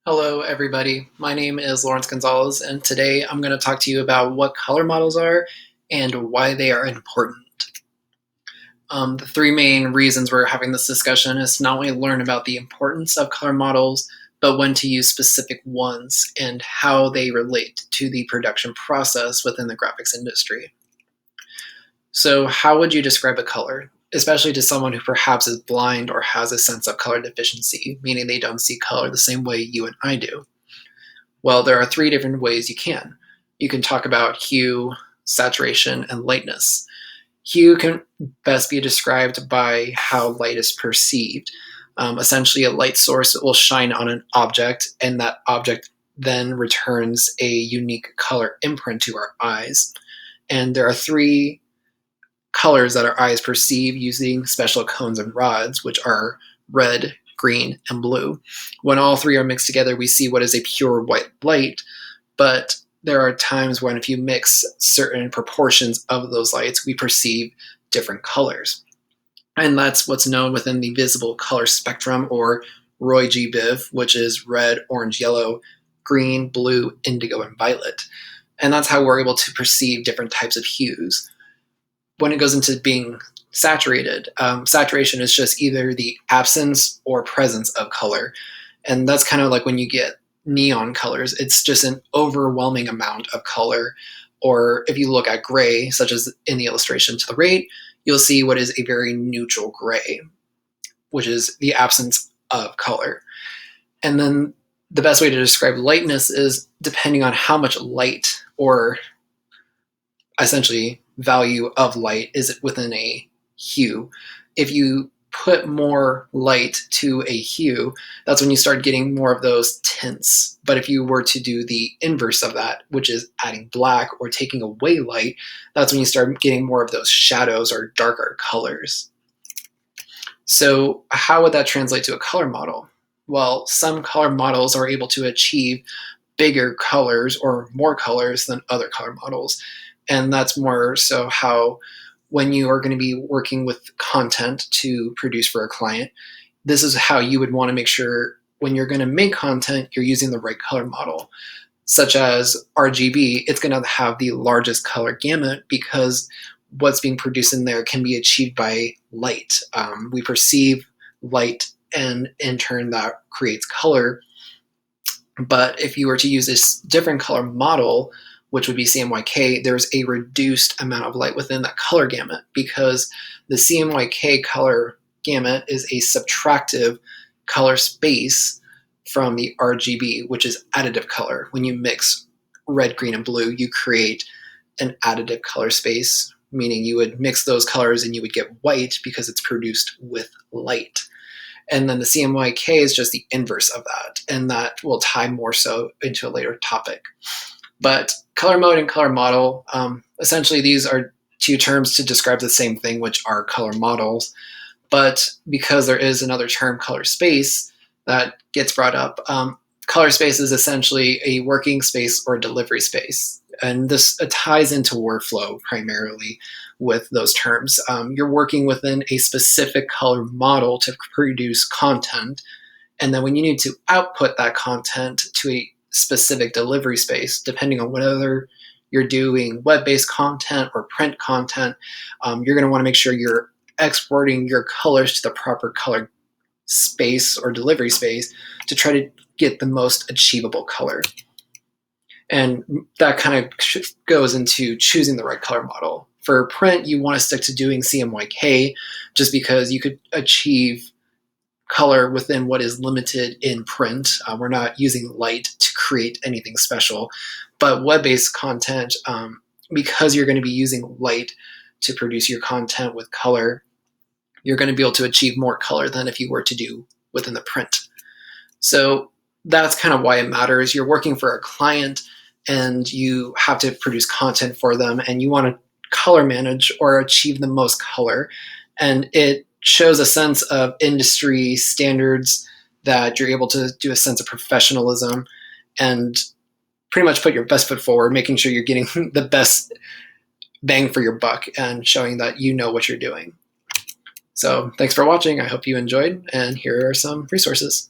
Hello, everybody. My name is Lawrence Gonzalez, and today I'm going to talk to you about what color models are and why they are important. The three main reasons we're having this discussion is to not only learn about the importance of color models, but when to use specific ones and how they relate to the production process within the graphics industry. So, how would you describe a color, especially to someone who perhaps is blind or has a sense of color deficiency, meaning they don't see color the same way you and I do? Well, there are three different ways you can. You can talk about hue, saturation, and lightness. Hue can best be described by how light is perceived. Essentially, a light source will shine on an object, and that object then returns a unique color imprint to our eyes. And there are three colors that our eyes perceive using special cones and rods, which are red, green, and blue. When all three are mixed together, we see what is a pure white light, but there are times when if you mix certain proportions of those lights, we perceive different colors. And that's what's known within the visible color spectrum, or Roy G. Biv, which is red, orange, yellow, green, blue, indigo, and violet. And that's how we're able to perceive different types of hues. When it goes into being saturated, saturation is just either the absence or presence of color. And that's kind of like when you get neon colors, it's just an overwhelming amount of color. Or if you look at gray, such as in the illustration to the right, you'll see what is a very neutral gray, which is the absence of color. And then the best way to describe lightness is depending on how much light, or essentially value of light, is within a hue. If you put more light to a hue, that's when you start getting more of those tints. But if you were to do the inverse of that, which is adding black or taking away light, that's when you start getting more of those shadows or darker colors. So how would that translate to a color model? Well, some color models are able to achieve bigger colors or more colors than other color models. And that's more so how, when you are going to be working with content to produce for a client, this is how you would want to make sure when you're going to make content, you're using the right color model. Such as RGB, it's going to have the largest color gamut because what's being produced in there can be achieved by light. We perceive light, and in turn that creates color. But if you were to use this different color model, which would be CMYK, there's a reduced amount of light within that color gamut, because the CMYK color gamut is a subtractive color space from the RGB, which is additive color. When you mix red, green, and blue, you create an additive color space, meaning you would mix those colors and you would get white because it's produced with light. And then the CMYK is just the inverse of that, and that will tie more so into a later topic. But color mode and color model, essentially these are two terms to describe the same thing, which are color models. But because there is another term, color space, that gets brought up, color space is essentially a working space or delivery space. And this ties into workflow primarily with those terms. You're working within a specific color model to produce content. And then when you need to output that content to a specific delivery space, depending on whether you're doing web-based content or print content, you're going to want to make sure you're exporting your colors to the proper color space or delivery space to try to get the most achievable color. And that kind of goes into choosing the right color model. For print, you want to stick to doing CMYK just because you could achieve color within what is limited in print. We're not using light to create anything special. But web-based content, because you're going to be using light to produce your content with color, you're going to be able to achieve more color than if you were to do within the print. So that's kind of why it matters. You're working for a client and you have to produce content for them, and you want to color manage or achieve the most color. And it shows a sense of industry standards, that you're able to do a sense of professionalism and pretty much put your best foot forward, making sure you're getting the best bang for your buck and showing that you know what you're doing. So thanks for watching. I hope you enjoyed, and here are some resources.